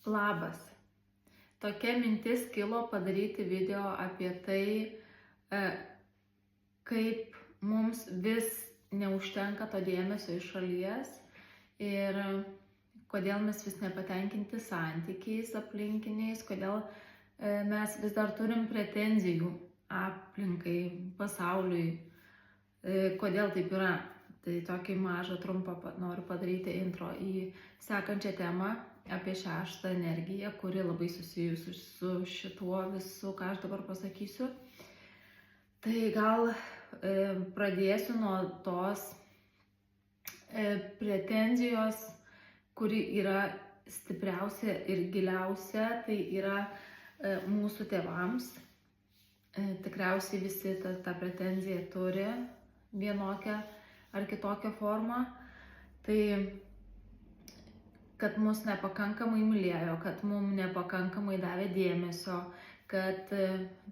Labas. Tokia mintis kilo padaryti video apie tai, kaip mums vis neužtenka to dėmesio iš šalies ir kodėl mes vis nepatenkinti santykiais aplinkiniais, kodėl mes vis dar turim pretenzijų aplinkai, pasauliui, kodėl taip yra. Tai tokį mažą trumpą noriu padaryti intro į sekančią temą apie šeštą energiją, kuri labai susijusi su šituo visu, ką aš dabar pasakysiu. Tai gal pradėsiu nuo tos pretenzijos, kuri yra stipriausia ir giliausia, tai yra mūsų tėvams. Tikriausiai visi tą pretenziją turi vienokią ar kitokią formą. Tai kad mus nepakankamai mylėjo, kad mums nepakankamai davė dėmesio, kad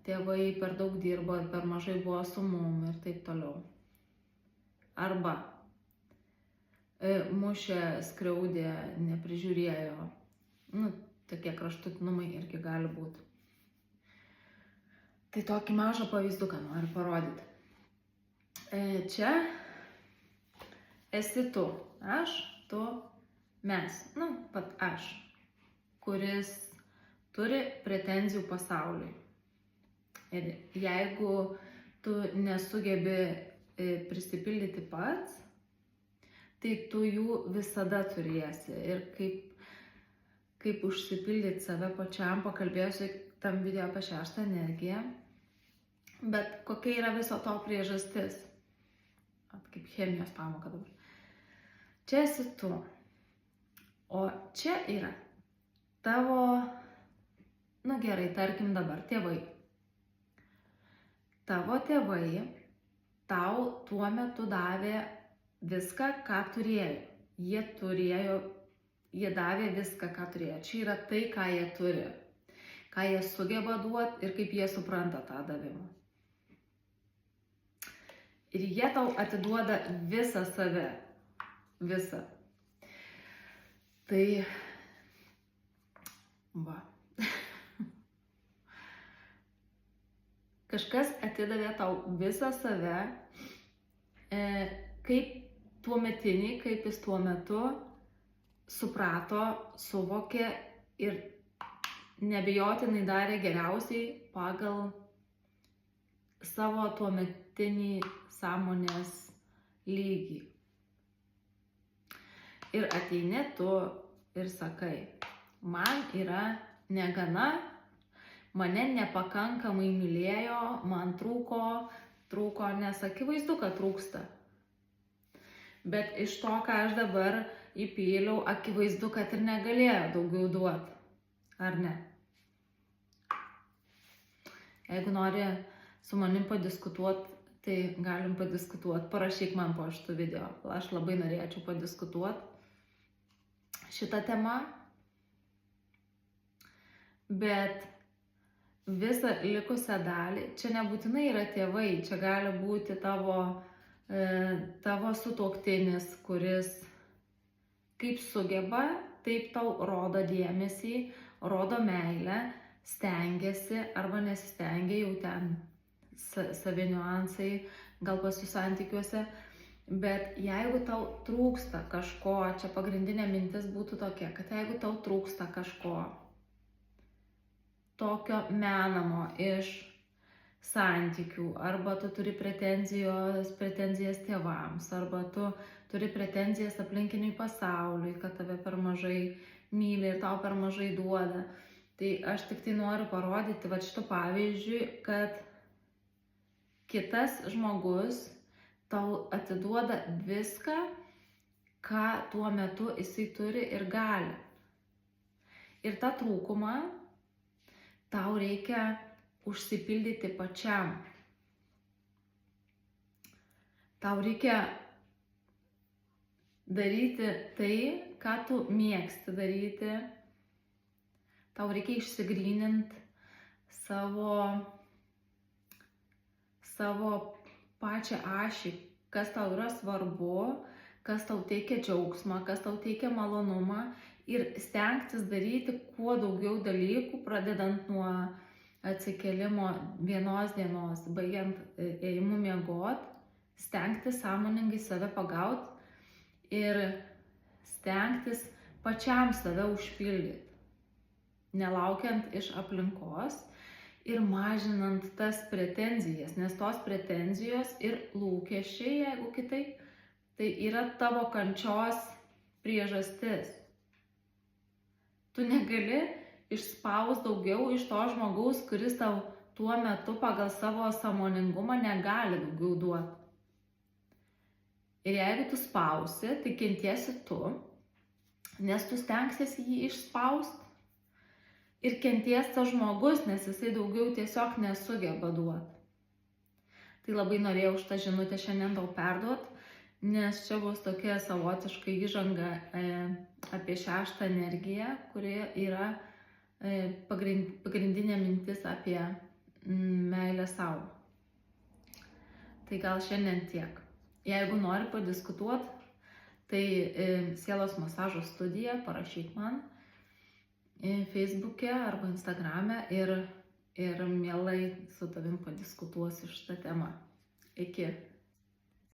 tėvai per daug dirbo ir per mažai buvo su mum ir taip toliau. Arba mušė, skriaudė, neprižiūrėjo. Tokie kraštutinumai irgi gali būti. Tai tokį mažą pavyzduką noriu parodyti. Čia esi tu, aš, tu, mes, pat aš, kuris turi pretenzijų pasauliui. Ir jeigu tu nesugebi prisipildyti pats, tai tu jų visada turėsi. Ir kaip užsipildyti save pačiam, pakalbėsiu tam video apie šeštą energiją. Bet kokia yra viso to priežastis? Kaip chemijos pamoka dabar. Čia esi tu. O čia yra tavo, gerai, tarkim dabar, tėvai. Tavo tėvai tau tuo metu davė viską, ką turėjo. Jie davė viską, ką turėjo. Čia yra tai, ką jie turi. Ką jie sugeba duoti ir kaip jie supranta tą davimą. Ir jie tau atiduoda visą save. Visą. Tai va. Kažkas atidavė tau visą save, kaip jis tuo metu suprato, suvokė ir neabejotinai darė geriausiai pagal savo tuometinį sąmonės lygį. Ir ateini tu ir sakai, man yra negana, mane nepakankamai mylėjo, man trūko, nes akivaizdu, kad trūksta. Bet iš to, ką aš dabar įpyliau, akivaizdu, kad ir negalėjo daugiau duoti. Ar ne? Jeigu nori su manim padiskutuoti, tai galim padiskutuoti. Parašyk man po šitą video. Aš labai norėčiau padiskutuoti šitą temą. Bet visą likusią dalį, čia nebūtinai yra tėvai, čia gali būti tavo sutuoktinis, kuris kaip sugeba, taip tau rodo dėmesį, rodo meilę, stengiasi arba nesistengia, jau ten savi niuansai, gal pas jų santykiuose. Bet jeigu tau trūksta kažko, čia pagrindinė mintis būtų tokia, kad jeigu tau trūksta kažko tokio menamo iš santykių, arba tu turi pretenzijas tėvams, arba tu turi pretenzijas aplinkiniui pasauliui, kad tave per mažai myli ir tau per mažai duoda, tai aš tik tai noriu parodyti šitu pavyzdžiui, kad kitas žmogus tau atiduoda viską, ką tuo metu jisai turi ir gali. Ir tą trūkumą tau reikia užsipildyti pačiam. Tau reikia daryti tai, ką tu mėgsti daryti. Tau reikia išsigryninti savo pačią ašį, kas tau yra svarbu, kas tau teikia džiaugsmą, kas tau teikia malonumą ir stengtis daryti kuo daugiau dalykų, pradedant nuo atsikėlimo vienos dienos, baigiant ėjimu miegot, stengtis sąmoningai save pagaut ir stengtis pačiam save užpildyti, nelaukiant iš aplinkos ir mažinant tas pretenzijas, nes tos pretenzijos ir lūkesčiai, jeigu kitaip, tai yra tavo kančios priežastis. Tu negali išspaus daugiau iš to žmogaus, kuris tau tuo metu pagal savo sąmoningumą negali daugiau duoti. Ir jeigu tu spausi, tai kentiesi tu, nes tu stengsiesi jį išspausti. Ir kenties tas žmogus, nes jisai daugiau tiesiog nesugeba duoti. Tai labai norėjau šitą žinutę šiandien tau perduoti, nes čia bus tokia savotiška įžanga apie 6 energiją, kuri yra pagrindinė mintis apie meilę sau. Tai gal šiandien tiek. Jeigu nori padiskutuoti, tai sielos masažo studija, parašyk man Facebook'e arba Instagram'e ir mielai su tavim padiskutuosiu šitą temą. Iki.